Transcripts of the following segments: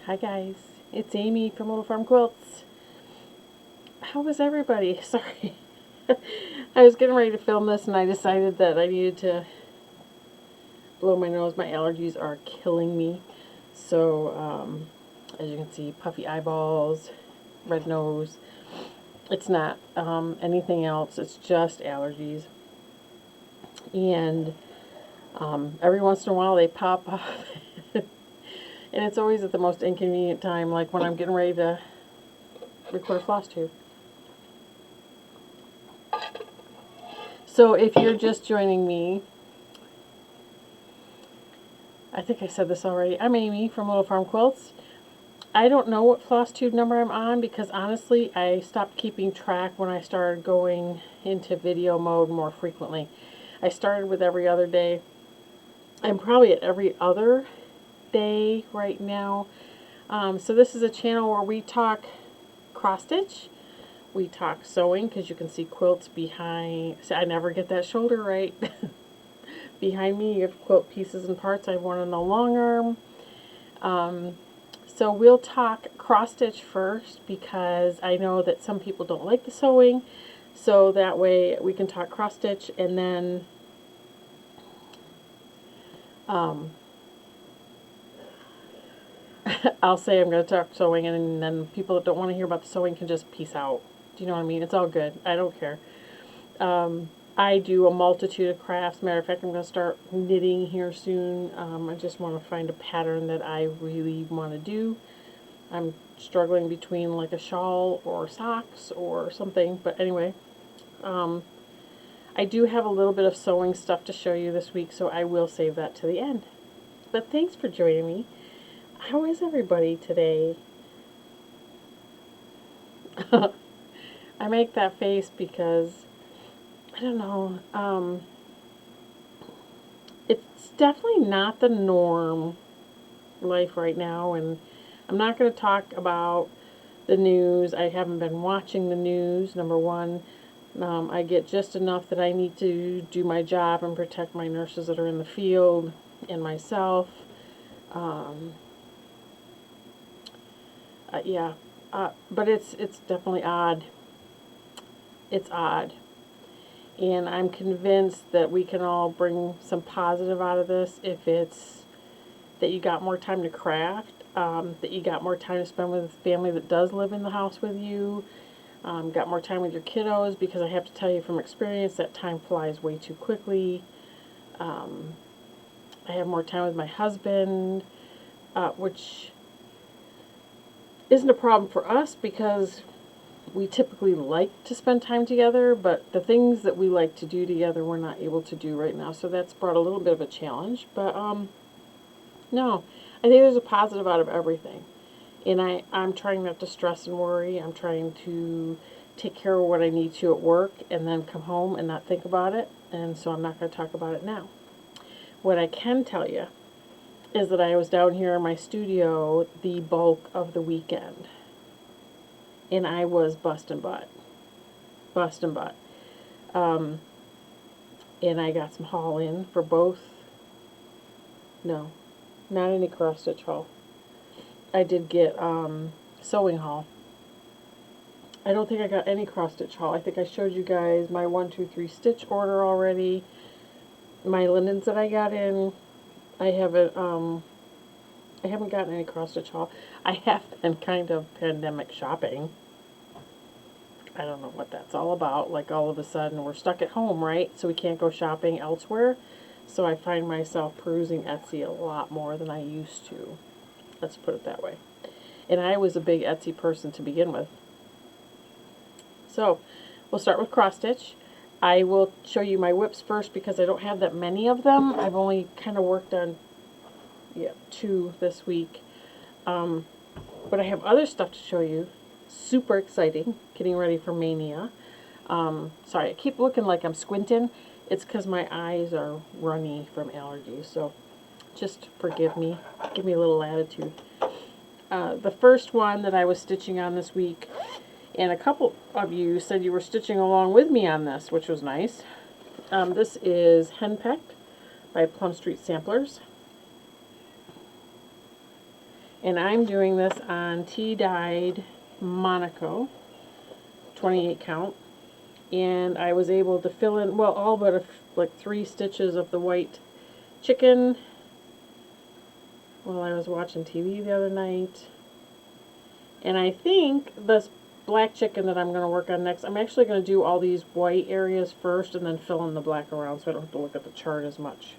Hi guys, it's Amy from Little Farm Quilts. How was everybody? Sorry. I was getting ready to film this and I decided that I needed to blow my nose. My allergies are killing me. So, as you can see, puffy eyeballs, red nose. It's not anything else. It's just allergies. And every once in a while they pop up. And it's always at the most inconvenient time, like when I'm getting ready to record a floss tube. So if you're just joining me, I think I said this already. I'm Amy from Little Farm Quilts. I don't know what floss tube number I'm on because honestly I stopped keeping track when I started going into video mode more frequently. I started with every other day. I'm probably at every other day right now. So this is a channel where we talk cross stitch. We talk sewing because you can see quilts behind. See, I never get that shoulder right. Behind me you have quilt pieces and parts. I have one on the long arm. So we'll talk cross stitch first because I know that some people don't like the sewing. So that way we can talk cross stitch, and then I'll say I'm going to talk sewing, and then people that don't want to hear about the sewing can just peace out. Do you know what I mean? It's all good. I don't care. I do a multitude of crafts. Matter of fact, I'm going to start knitting here soon. I just want to find a pattern that I really want to do. I'm struggling between like a shawl or socks or something. But anyway, I do have a little bit of sewing stuff to show you this week, so I will save that to the end. But thanks for joining me. How is everybody today? I make that face because, I don't know, it's definitely not the norm life right now, and I'm not going to talk about the news. I haven't been watching the news, number one. I get just enough that I need to do my job and protect my nurses that are in the field and myself. Yeah, but it's definitely odd. It's odd. And I'm convinced that we can all bring some positive out of this if it's that you got more time to craft, that you got more time to spend with family that does live in the house with you, got more time with your kiddos, because I have to tell you from experience that time flies way too quickly. I have more time with my husband, which isn't a problem for us because we typically like to spend time together, but the things that we like to do together we're not able to do right now, so that's brought a little bit of a challenge. But no, I think there's a positive out of everything, and I'm trying not to stress and worry. I'm trying to take care of what I need to at work and then come home and not think about it, and so I'm not going to talk about it now. What I can tell you is that I was down here in my studio the bulk of the weekend. And I was busting butt. Busting butt. And I got some haul in for both. No, not any cross stitch haul. I did get sewing haul. I don't think I got any cross stitch haul. I think I showed you guys my 1, 2, 3 stitch order already. My linens that I got in. I haven't gotten any cross stitch haul. I have been kind of pandemic shopping. I don't know what that's all about. Like all of a sudden we're stuck at home, right? So we can't go shopping elsewhere. So I find myself perusing Etsy a lot more than I used to. Let's put it that way. And I was a big Etsy person to begin with. So we'll start with cross stitch. I will show you my whips first because I don't have that many of them. I've only kind of worked on 2 this week. But I have other stuff to show you. Super exciting. Getting ready for Mania. Sorry, I keep looking like I'm squinting. It's because my eyes are runny from allergies. So just forgive me. Give me a little latitude. The first one that I was stitching on this week, and a couple of you said you were stitching along with me on this, which was nice. This is Henpecked by Plum Street Samplers. And I'm doing this on tea-dyed Monaco, 28 count. And I was able to fill in, well, all but like 3 stitches of the white chicken while I was watching TV the other night. And I think this black chicken that I'm going to work on next, I'm actually going to do all these white areas first and then fill in the black around so I don't have to look at the chart as much.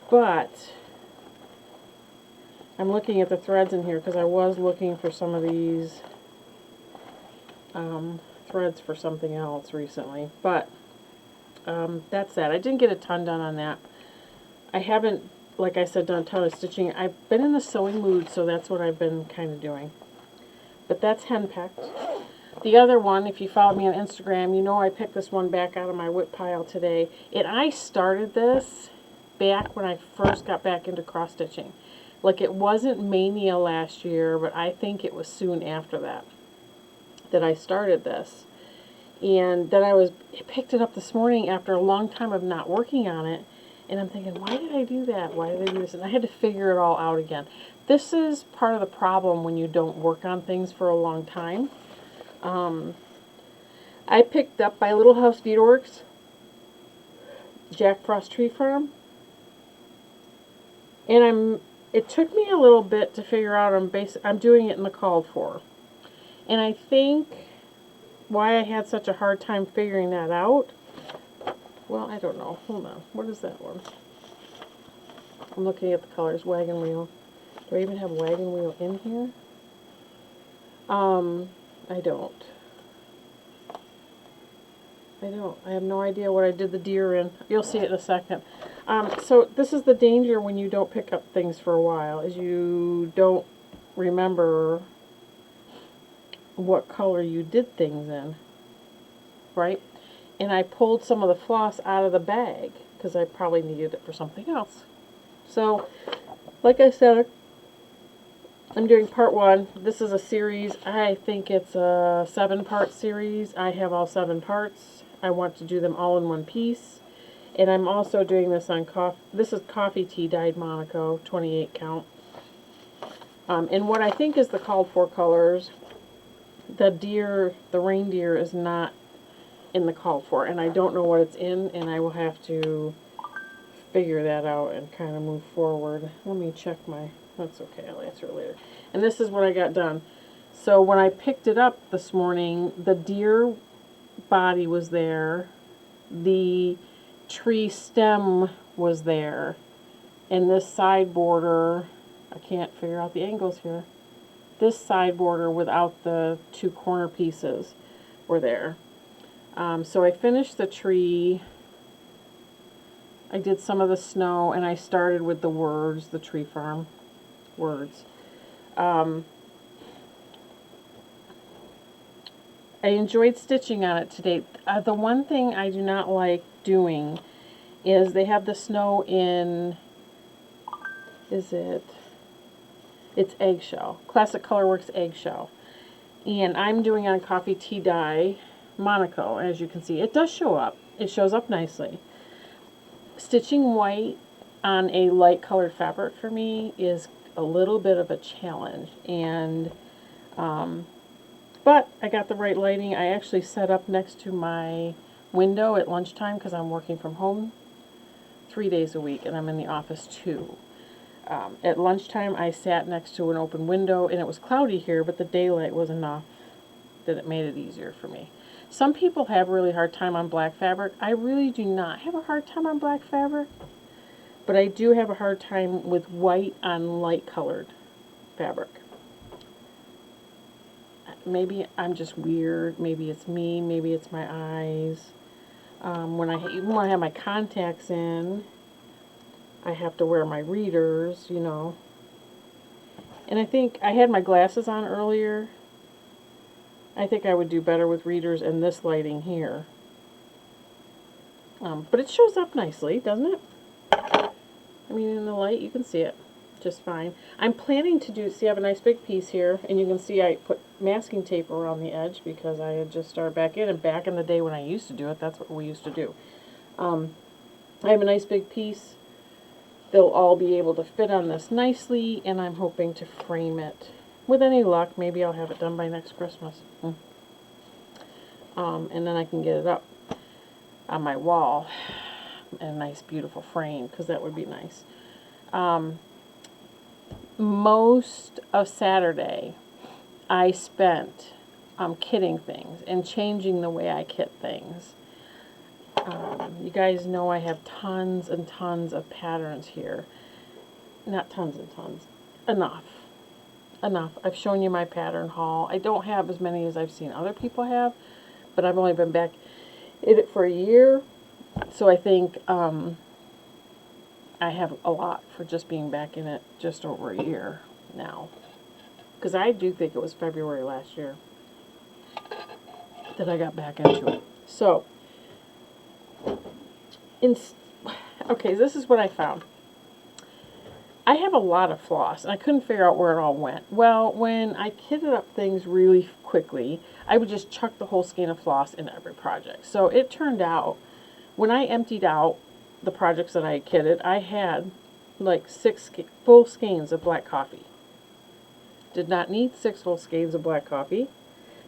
But I'm looking at the threads in here because I was looking for some of these threads for something else recently. But that's that. I didn't get a ton done on that. I haven't, like I said, done a ton of stitching. I've been in the sewing mood, so that's what I've been kind of doing. But that's henpecked. The other one, if you follow me on Instagram, you know I picked this one back out of my whip pile today. And I started this back when I first got back into cross stitching. Like, it wasn't mania last year, but I think it was soon after that I started this. And then I picked it up this morning after a long time of not working on it. And I'm thinking, why did I do that? Why did I do this? And I had to figure it all out again. This is part of the problem when you don't work on things for a long time. I picked up by Little House Beadworks, Jack Frost Tree Farm. And it took me a little bit to figure out I'm doing it in the called for. And I think why I had such a hard time figuring that out, well, I don't know. Hold on. What is that one? I'm looking at the colors. Wagon wheel. Do I even have wagon wheel in here? I don't. I have no idea what I did the deer in. You'll see it in a second. So this is the danger when you don't pick up things for a while, is you don't remember what color you did things in, right? And I pulled some of the floss out of the bag because I probably needed it for something else. So, like I said, I'm doing part 1. This is a series. I think it's a 7-part series. I have all 7 parts. I want to do them all in one piece. And I'm also doing this on this is coffee tea dyed Monaco, 28 count. And what I think is the called for colors, the reindeer is not in the called for, and I don't know what it's in, and I will have to figure that out and kind of move forward. Let me check that's okay, I'll answer it later. And this is what I got done. So when I picked it up this morning, the deer body was there, the tree stem was there, and this side border, I can't figure out the angles here, this side border without the 2 corner pieces were there. So I finished the tree, I did some of the snow, and I started with the words, the tree farm words. I enjoyed stitching on it today. The one thing I do not like doing is they have the snow in, it's eggshell, Classic Colorworks eggshell. And I'm doing on coffee tea dye Monaco, as you can see. It does show up. It shows up nicely. Stitching white on a light colored fabric for me is a little bit of a challenge. And but I got the right lighting. I actually set up next to my window at lunchtime because I'm working from home 3 days a week and I'm in the office 2. At lunchtime I sat next to an open window, and it was cloudy here, but the daylight was enough that it made it easier for me. Some people have a really hard time on black fabric. I really do not have a hard time on black fabric, but I do have a hard time with white on light colored fabric. Maybe I'm just weird. Maybe it's me. Maybe it's my eyes. Even when I have my contacts in, I have to wear my readers, you know. And I think I had my glasses on earlier. I think I would do better with readers and this lighting here. But it shows up nicely, doesn't it? I mean, in the light, you can see it just fine. I'm planning to see, I have a nice big piece here, and you can see I put masking tape around the edge because I had just started back in, and back in the day when I used to do it, that's what we used to do. I have a nice big piece they'll all be able to fit on this nicely, and I'm hoping to frame it. With any luck, maybe I'll have it done by next Christmas. And then I can get it up on my wall in a nice, beautiful frame, because that would be nice. Most of Saturday, I spent kitting things and changing the way I kit things. You guys know I have tons and tons of patterns here. Not tons and tons. Enough. I've shown you my pattern haul. I don't have as many as I've seen other people have, but I've only been back in it for a year. So I think I have a lot for just being back in it just over a year now. Because I do think it was February last year that I got back into it. So, okay, this is what I found. I have a lot of floss, and I couldn't figure out where it all went. Well, when I kitted up things really quickly, I would just chuck the whole skein of floss in every project. So it turned out, when I emptied out the projects that I kitted, I had like 6 full skeins of black coffee. Did not need 6 full skeins of black coffee.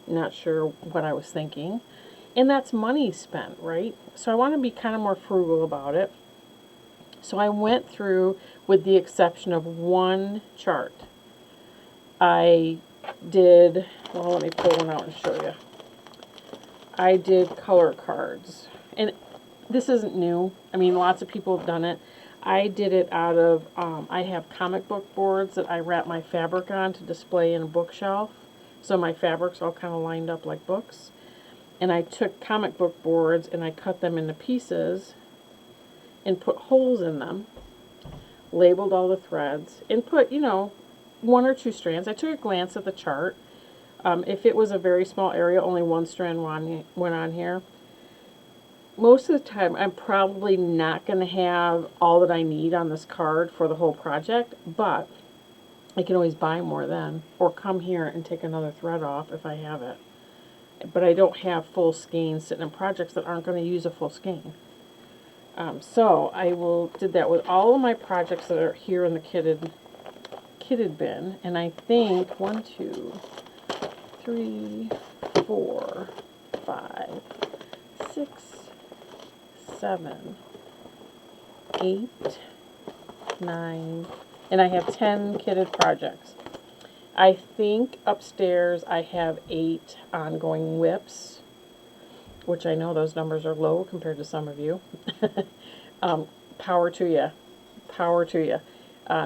Not sure what I was thinking. And that's money spent, right? So I want to be kind of more frugal about it. So I went through, with the exception of one chart. I did, well, let me pull one out and show you. I did color cards. And this isn't new. I mean, lots of people have done it. I did it out of, I have comic book boards that I wrap my fabric on to display in a bookshelf. So my fabric's all kind of lined up like books. And I took comic book boards and I cut them into pieces and put holes in them, labeled all the threads, and put, 1 or 2 strands. I took a glance at the chart. If it was a very small area, only 1 strand went on here. Most of the time, I'm probably not going to have all that I need on this card for the whole project, but I can always buy more then, or come here and take another thread off if I have it. But I don't have full skeins sitting in projects that aren't going to use a full skein. So I did that with all of my projects that are here in the kitted bin, and I think 1, 2, 3, 4, 5, 6, 7, 8, 9, and I have 10 kitted projects. I think upstairs I have 8 ongoing whips, which I know those numbers are low compared to some of you. Power to you. Power to you.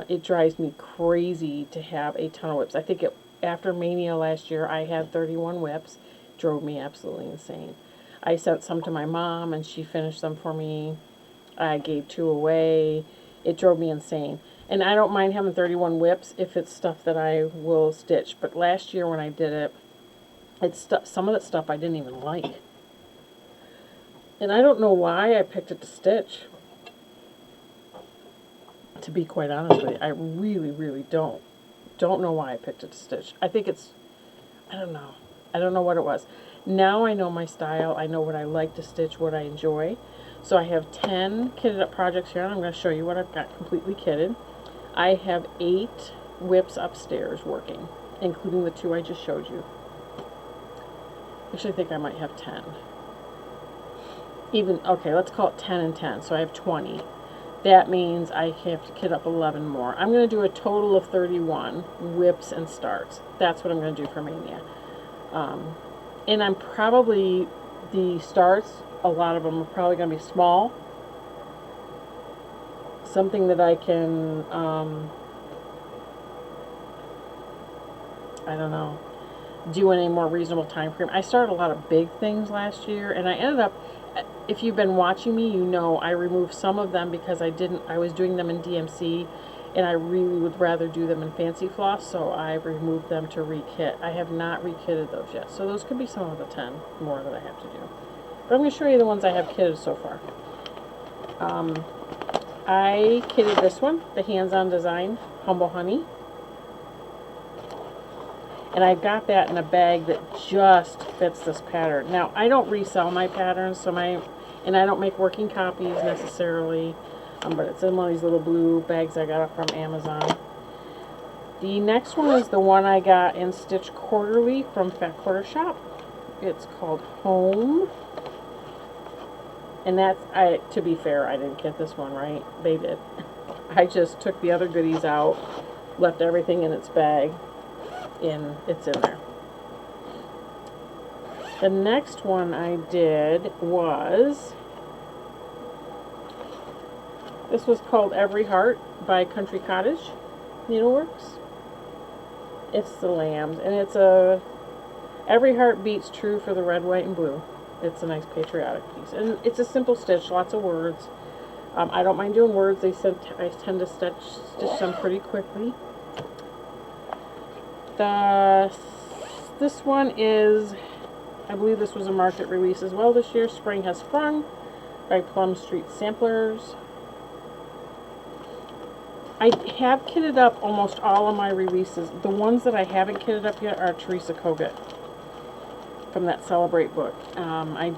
It drives me crazy to have a ton of whips. I think after Mania last year, I had 31 whips. Drove me absolutely insane. I sent some to my mom, and she finished them for me. I gave 2 away. It drove me insane. And I don't mind having 31 whips if it's stuff that I will stitch. But last year when I did it, some of that stuff I didn't even like. And I don't know why I picked it to stitch. To be quite honest with you, I really, really don't. Don't know why I picked it to stitch. I think I don't know. I don't know what it was. Now I know my style. I know what I like to stitch, what I enjoy. So I have 10 kitted up projects here, and I'm going to show you what I've got completely kitted. I have 8 whips upstairs working, including the 2 I just showed you. Actually, I think I might have 10. Okay, let's call it 10 and 10, so I have 20. That means I have to kit up 11 more. I'm going to do a total of 31 whips and starts. That's what I'm going to do for Mania. And I'm probably, the starts, a lot of them are probably going to be small. Something that I can, I don't know, do in a more reasonable time frame. I started a lot of big things last year, and I ended up, if you've been watching me, you know I removed some of them because I was doing them in DMC, and I really would rather do them in Fancy Floss, so I removed them to re-kit. I have not re-kitted those yet, so those could be some of the 10 more that I have to do. But I'm going to show you the ones I have kitted so far. I kitted this one, the Hands-On Design Humble Honey. And I got that in a bag that just fits this pattern. Now, I don't resell my patterns, and I don't make working copies necessarily. but it's in one of these little blue bags I got from Amazon. The next one is the one I got in Stitch Quarterly from Fat Quarter Shop. It's called Home. And that's, to be fair, I didn't get this one, right? They did. I just took the other goodies out, left everything in its bag, and it's in there. The next one I did was, this was called Every Heart by Country Cottage Needleworks. It's the lambs, and it's Every Heart Beats True for the red, white, and blue. It's a nice patriotic piece, and it's a simple stitch, lots of words. I don't mind doing words. I tend to stitch them pretty quickly. This one is, I believe this was a market release as well this year. Spring Has Sprung by Plum Street Samplers. I have kitted up almost all of my releases. The ones that I haven't kitted up yet are Teresa Kogut from that Celebrate book. I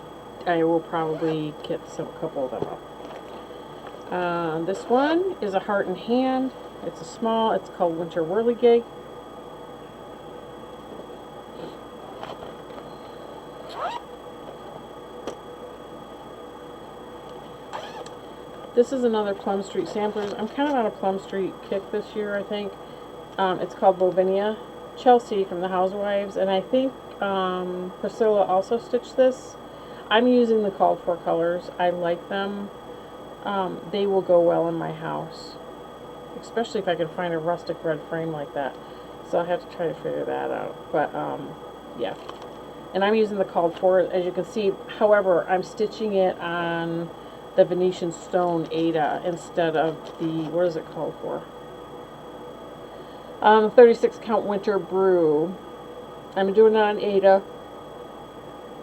will probably kit a couple of them up. This one is a Heart and Hand. It's a small. It's called Winter Whirligig. This is another Plum Street Samplers. I'm kind of on a Plum Street kick this year, I think. It's called Bovinia. Chelsea from the Housewives, and I think Priscilla also stitched this. I'm using the called for colors. I like them. They will go well in my house, especially if I can find a rustic red frame like that. So I'll have to try to figure that out. But yeah, and I'm using the called for, as you can see. However, I'm stitching it on the Venetian Stone Ada instead of the, what is it called for? 36 count Winter Brew. I'm doing it on Ada.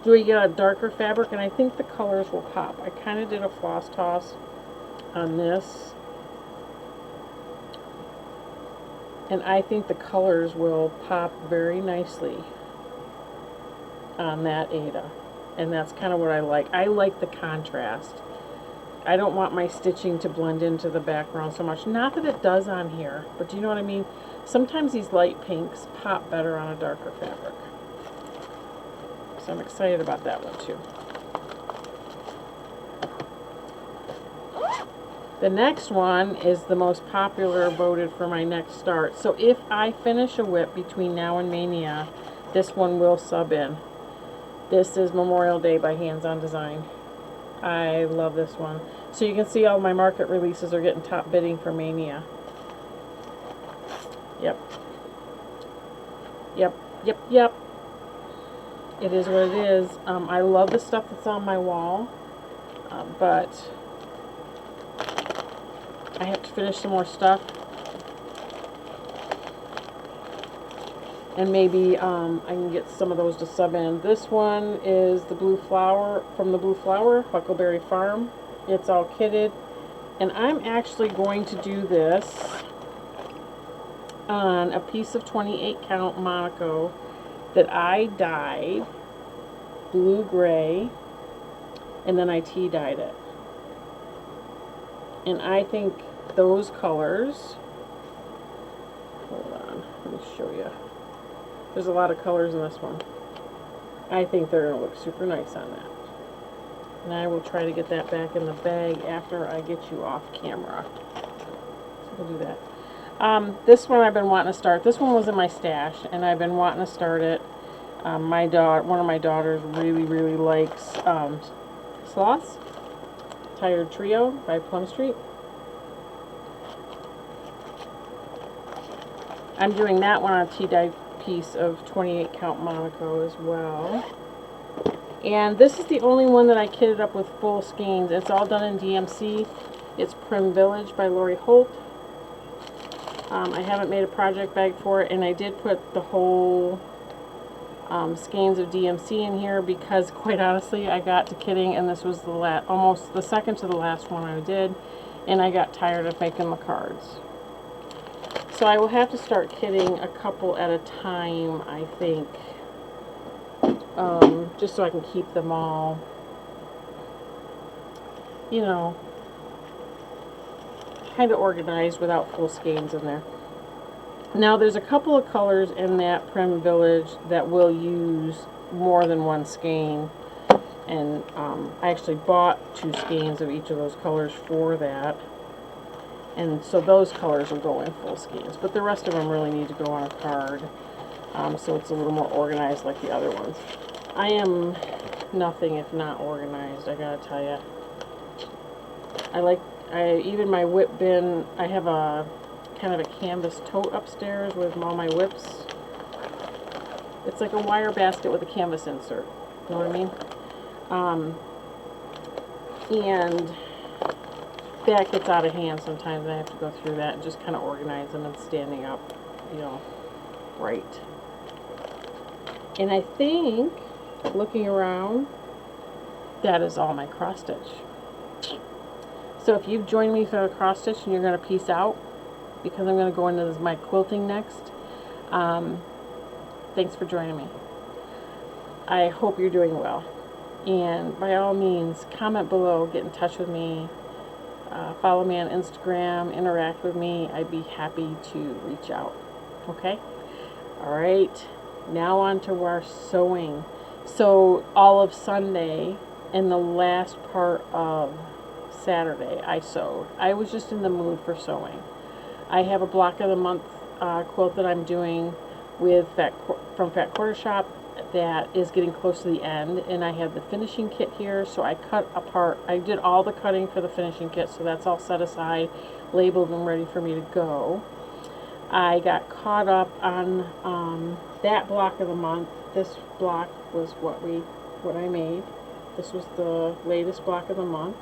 Doing it on darker fabric, and I think the colors will pop. I kind of did a floss toss on this, and I think the colors will pop very nicely on that Ada, and that's kind of what I like. I like the contrast. I don't want my stitching to blend into the background so much. Not that it does on here, but do you know what I mean? Sometimes these light pinks pop better on a darker fabric. So I'm excited about that one too. The next one is the most popular voted for my next start. So if I finish a whip between now and Mania, this one will sub in. This is Memorial Day by Hands On Design. I love this one. So you can see all my market releases are getting top bidding for Mania. Yep. Yep, yep, yep. It is what it is. I love the stuff that's on my wall, but I have to finish some more stuff. And maybe I can get some of those to sub in. This one is the Blue Flower, from the Blue Flower, Huckleberry Farm. It's all kitted. And I'm actually going to do this on a piece of 28 count Monaco that I dyed blue-gray, and then I tea-dyed it. And I think those colors, hold on, let me show you. There's a lot of colors in this one. I think they're going to look super nice on that. And I will try to get that back in the bag after I get you off camera. So we'll do that. This one I've been wanting to start. This one was in my stash, and I've been wanting to start it. One of my daughters really likes Sloths, Tired Trio by Plum Street. I'm doing that one on a tea-dye piece of 28 count Monaco as well. And this is the only one that I kitted up with full skeins. It's all done in DMC. It's Prim Village by Lori Holt. I haven't made a project bag for it, and I did put the whole skeins of DMC in here because, quite honestly, I got to kitting, and this was the almost the second to the last one I did, and I got tired of making the cards. So I will have to start kitting a couple at a time, I think, just so I can keep them all, you know, kind of organized without full skeins in there. Now there's a couple of colors in that Prim Village that will use more than one skein, and I actually bought 2 skeins of each of those colors for that, and so those colors will go in full skeins, but the rest of them really need to go on a card, so it's a little more organized like the other ones. I am nothing if not organized, I gotta tell you. Even my whip bin, I have a kind of a canvas tote upstairs with all my whips. It's like a wire basket with a canvas insert, you know what I mean? And that gets out of hand sometimes. I have to go through that and just kind of organize them and standing up, you know, right. And I think, looking around, that is all my cross stitch. So if you've joined me for the cross stitch and you're going to peace out, because I'm going to go into my quilting next, thanks for joining me. I hope you're doing well. And by all means, comment below, get in touch with me, follow me on Instagram, interact with me. I'd be happy to reach out. Okay? Alright, now on to our sewing. So all of Sunday and the last part of Saturday I sewed. I was just in the mood for sewing. I have a block of the month quilt that I'm doing with from Fat Quarter Shop that is getting close to the end, and I have the finishing kit here, so I cut apart. I did all the cutting for the finishing kit, so that's all set aside, labeled and ready for me to go. I got caught up on that block of the month. This block was what I made. This was the latest block of the month.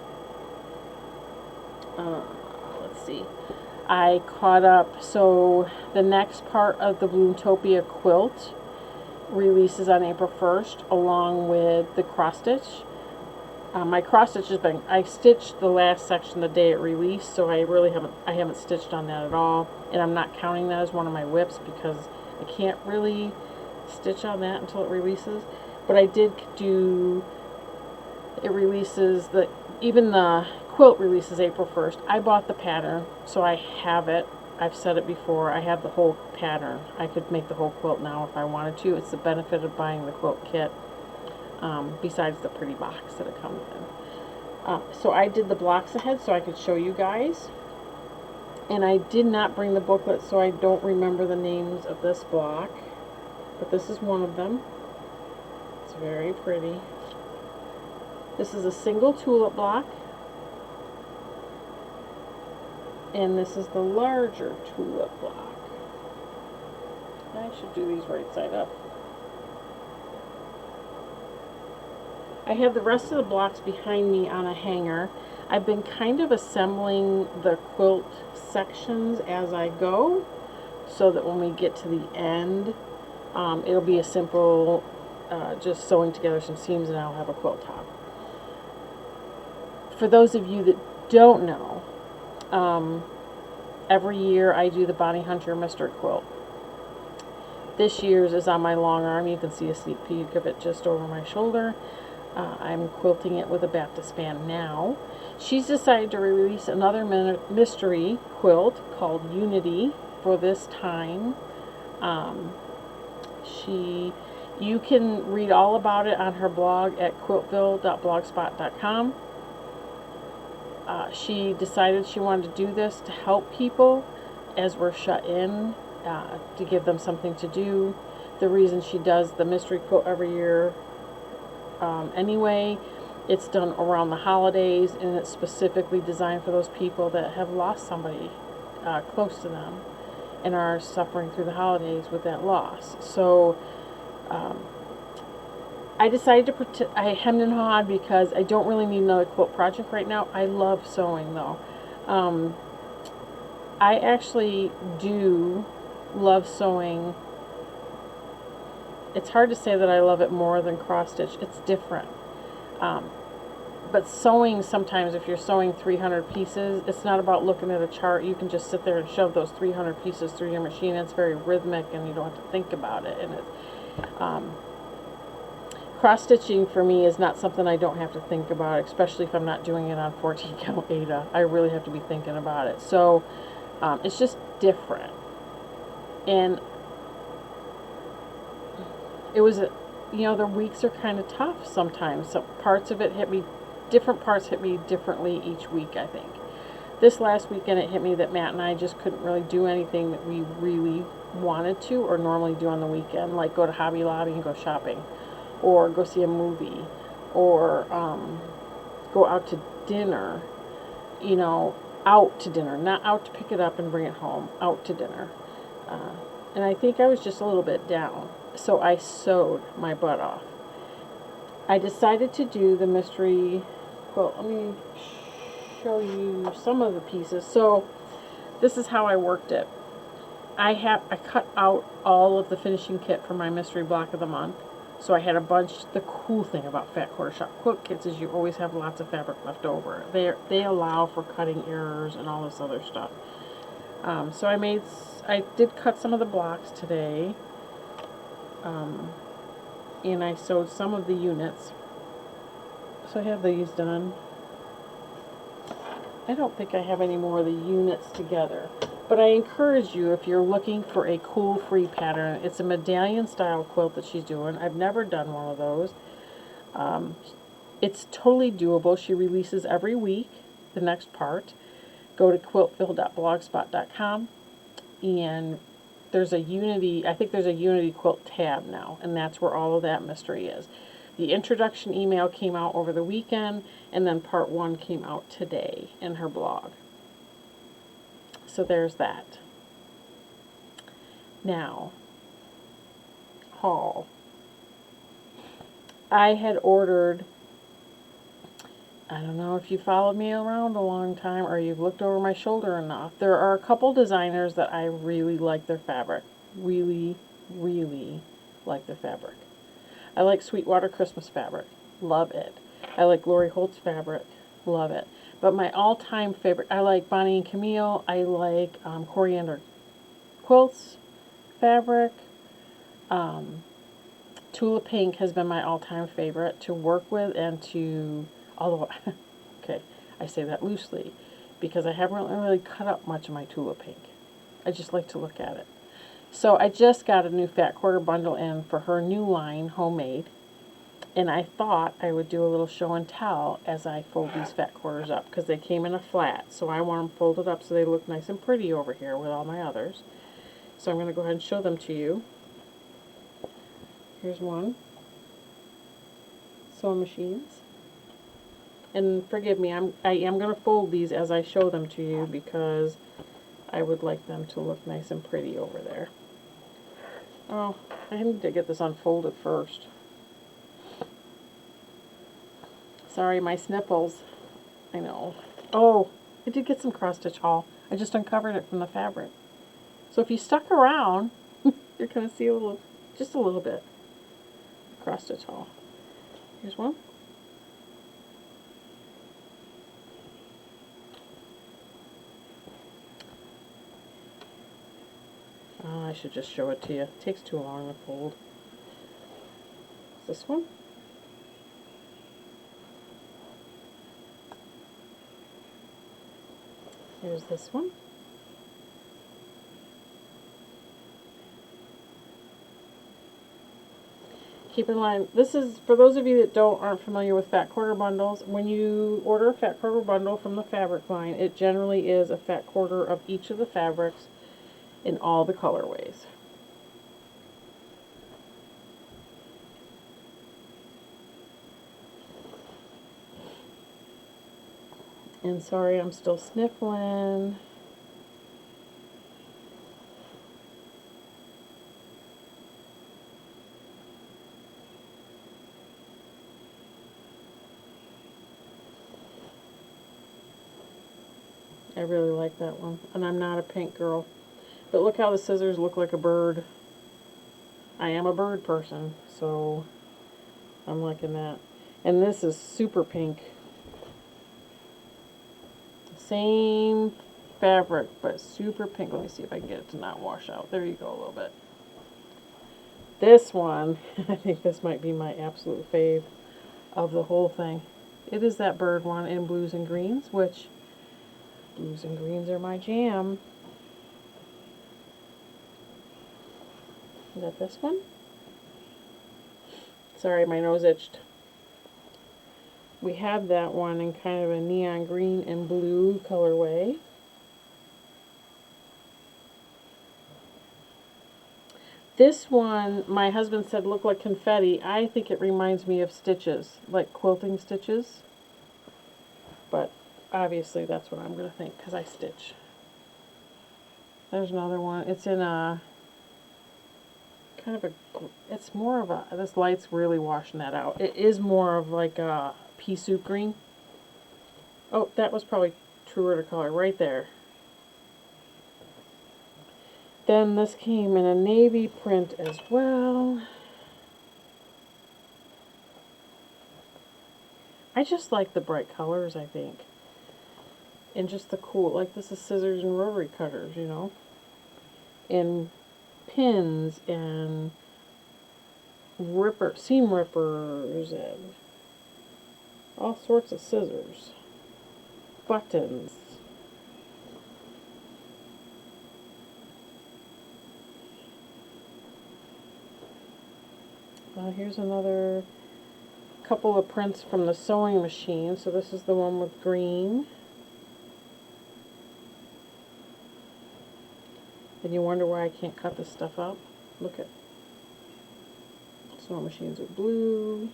Let's see. I caught up, so the next part of the Bloomtopia quilt releases on April 1st, along with the cross stitch. My cross stitch has been, I stitched the last section the day it released, so I haven't stitched on that at all, and I'm not counting that as one of my whips because I can't really stitch on that until it releases. But I did do, it releases, even the quilt releases April 1st. I bought the pattern, so I have it. I've said it before, I have the whole pattern. I could make the whole quilt now if I wanted to. It's the benefit of buying the quilt kit, besides the pretty box that it comes in. So I did the blocks ahead so I could show you guys. And I did not bring the booklet, so I don't remember the names of this block. But this is one of them. It's very pretty. This is a single tulip block. And this is the larger tulip block. I should do these right side up. I have the rest of the blocks behind me on a hanger. I've been kind of assembling the quilt sections as I go, so that when we get to the end, it'll be a simple, just sewing together some seams and I'll have a quilt top. For those of you that don't know, every year I do the Bonnie Hunter Mystery Quilt. This year's is on my long arm. You can see a sneak peek of it just over my shoulder. I'm quilting it with a Baptist band now. She's decided to release another mystery quilt called Unity for this time. You can read all about it on her blog at quiltville.blogspot.com. She decided she wanted to do this to help people as we're shut in, to give them something to do. The reason she does the mystery quilt every year anyway, it's done around the holidays, and it's specifically designed for those people that have lost somebody close to them and are suffering through the holidays with that loss. So I decided to I hemmed and hawed because I don't really need another quilt project right now. I love sewing though. I actually do love sewing. It's hard to say that I love it more than cross stitch. It's different. But sewing, sometimes if you're sewing 300 pieces, it's not about looking at a chart. You can just sit there and shove those 300 pieces through your machine. It's very rhythmic and you don't have to think about it. And cross stitching for me is not something I don't have to think about, especially if I'm not doing it on 14 count Aida. I really have to be thinking about it. So it's just different. And it was, you know, the weeks are kind of tough sometimes. So parts of it hit me, different parts hit me differently each week, I think. This last weekend it hit me that Matt and I just couldn't really do anything that we really wanted to or normally do on the weekend, like go to Hobby Lobby and go shopping, or go see a movie, or go out to dinner, you know, out to dinner, not out to pick it up and bring it home, out to dinner. And I think I was just a little bit down, so I sewed my butt off. I decided to do the mystery quilt. Let me show you some of the pieces. So this is how I worked it. I cut out all of the finishing kit for my mystery block of the month. So I had a bunch. The cool thing about Fat Quarter Shop quilt kits is you always have lots of fabric left over. They allow for cutting errors and all this other stuff. So I did cut some of the blocks today. And I sewed some of the units. So I have these done. I don't think I have any more of the units together. But I encourage you, if you're looking for a cool free pattern, it's a medallion style quilt that she's doing. I've never done one of those. It's totally doable. She releases every week the next part. Go to quiltville.blogspot.com, and there's a Unity, I think there's a Unity quilt tab now, and that's where all of that mystery is. The introduction email came out over the weekend, and then part 1 came out today in her blog. So there's that. Now, haul. I had ordered, I don't know if you followed me around a long time or you've looked over my shoulder enough. There are a couple designers that I really like their fabric. Really, really like their fabric. I like Sweetwater Christmas fabric. Love it. I like Lori Holt's fabric. Love it. But my all-time favorite, I like Bonnie and Camille. I like Coriander Quilts fabric. Tula Pink has been my all-time favorite to work with and to, although, okay, I say that loosely because I haven't really cut up much of my Tula Pink. I just like to look at it. So I just got a new Fat Quarter bundle in for her new line, Homemade. And I thought I would do a little show and tell as I fold these fat quarters up because they came in a flat. So I want them folded up so they look nice and pretty over here with all my others. So I'm going to go ahead and show them to you. Here's one. Sewing machines. And forgive me, I am going to fold these as I show them to you because I would like them to look nice and pretty over there. Oh, I need to get this unfolded first. Sorry, my snipples. I know. Oh, I did get some cross-stitch haul. I just uncovered it from the fabric. So if you stuck around, you're going to see just a little bit cross-stitch haul. Here's one. Oh, I should just show it to you. It takes too long to fold. This one. Here's this one. Keep in mind, this is, for those of you that aren't familiar with Fat Quarter bundles, when you order a Fat Quarter bundle from the fabric line, it generally is a fat quarter of each of the fabrics in all the colorways. And sorry, I'm still sniffling. I really like that one. And I'm not a pink girl. But look how the scissors look like a bird. I am a bird person, so I'm liking that. And this is super pink. Same fabric, but super pink. Let me see if I can get it to not wash out. There you go, a little bit. This one, I think this might be my absolute fave of the whole thing. It is that bird one in blues and greens, which blues and greens are my jam. Is that this one? Sorry, my nose itched. We have that one in kind of a neon green and blue colorway. This one, my husband said looked like confetti. I think it reminds me of stitches, like quilting stitches. But obviously that's what I'm going to think because I stitch. There's another one. It's in a kind of a, it's more of a, this light's really washing that out. It is more of like a pea soup green. Oh, that was probably truer to color right there. Then this came in a navy print as well. I just like the bright colors, I think. And just the cool, like this is scissors and rotary cutters, you know. And pins and seam rippers and all sorts of scissors. Buttons. Here's another couple of prints from the sewing machine. So this is the one with green. And you wonder why I can't cut this stuff out. Look at sewing machines with blue.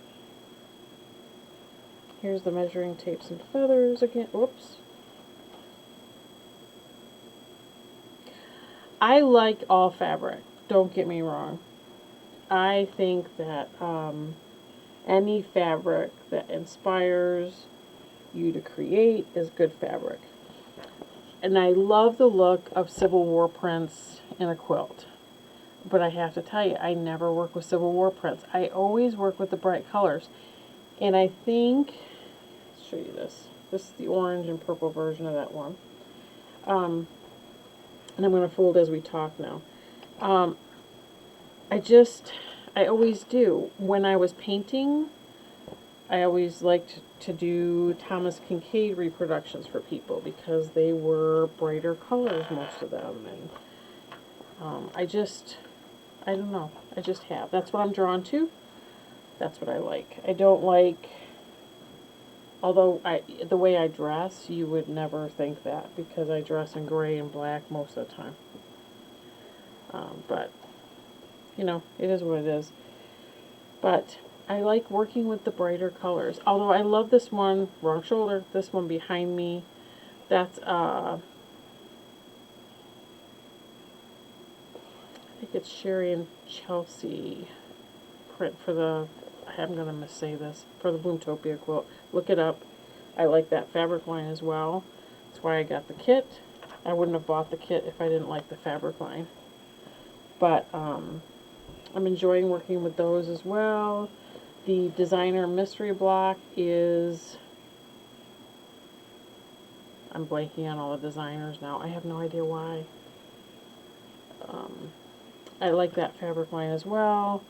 Here's the measuring tapes and feathers again. Whoops. I like all fabric. Don't get me wrong. I think that any fabric that inspires you to create is good fabric. And I love the look of Civil War prints in a quilt. But I have to tell you, I never work with Civil War prints. I always work with the bright colors. And I think, let's show you this. This is the orange and purple version of that one. And I'm going to fold as we talk now. I always do. When I was painting, I always liked to do Thomas Kincaid reproductions for people because they were brighter colors, most of them. And I don't know. I just have. That's what I'm drawn to. That's what I like. I don't like, although the way I dress, you would never think that because I dress in gray and black most of the time. But you know, it is what it is. But I like working with the brighter colors. Although I love this one, wrong shoulder, this one behind me. That's, I think it's Sherry and Chelsea print for the, I'm going to missay this, for the Bloomtopia quilt. Look it up. I like that fabric line as well. That's why I got the kit. I wouldn't have bought the kit if I didn't like the fabric line. But, I'm enjoying working with those as well. The designer mystery block is, I'm blanking on all the designers now. I have no idea why. I like that fabric line as well.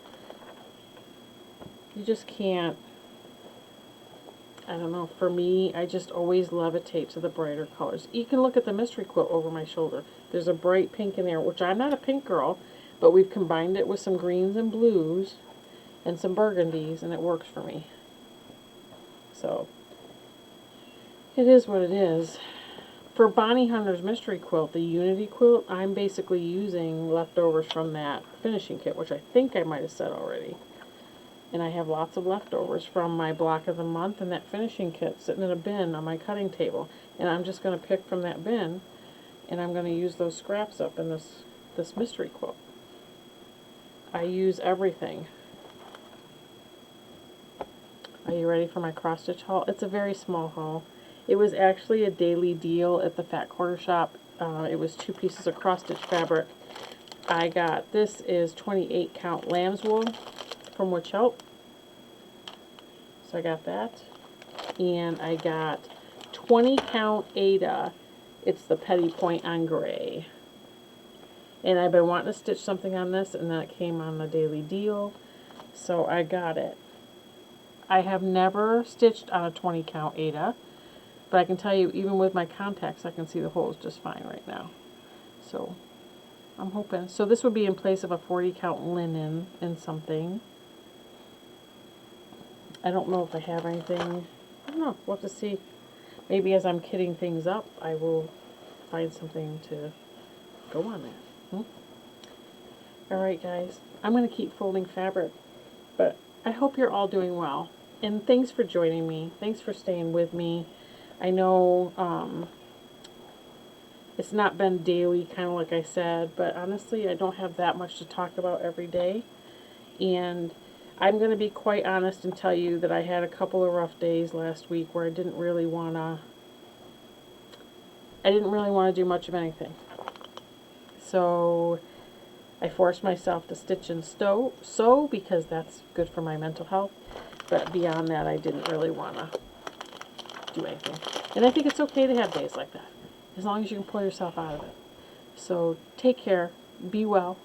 You just can't, I don't know, for me, I just always levitate to the brighter colors. You can look at the mystery quilt over my shoulder. There's a bright pink in there, which I'm not a pink girl, but we've combined it with some greens and blues and some burgundies, and it works for me. So, it is what it is. For Bonnie Hunter's mystery quilt, the Unity quilt, I'm basically using leftovers from that finishing kit, which I think I might have said already. And I have lots of leftovers from my block of the month and that finishing kit sitting in a bin on my cutting table. And I'm just going to pick from that bin, and I'm going to use those scraps up in this mystery quilt. I use everything. Are you ready for my cross stitch haul? It's a very small haul. It was actually a daily deal at the Fat Quarter Shop. It was 2 pieces of cross stitch fabric. I got, this is 28 count lamb's wool from Witch Help. So I got that. And I got 20 count Ada. It's the Petty Point on gray. And I've been wanting to stitch something on this, and then it came on the daily deal, so I got it. I have never stitched on a 20 count Aida, but I can tell you, even with my contacts, I can see the holes just fine right now. So I'm hoping. So this would be in place of a 40 count linen and something. I don't know if I have anything. I don't know. We'll have to see. Maybe as I'm kitting things up, I will find something to go on there. Alright guys, I'm going to keep folding fabric, but I hope you're all doing well. And thanks for joining me. Thanks for staying with me. I know it's not been daily, kind of like I said, but honestly I don't have that much to talk about every day. And I'm going to be quite honest and tell you that I had a couple of rough days last week where I didn't really want to do much of anything. So I forced myself to stitch and sew because that's good for my mental health. But beyond that, I didn't really want to do anything. And I think it's okay to have days like that, as long as you can pull yourself out of it. So take care. Be well.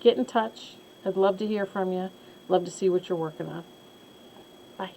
Get in touch. I'd love to hear from you. Love to see what you're working on. Bye.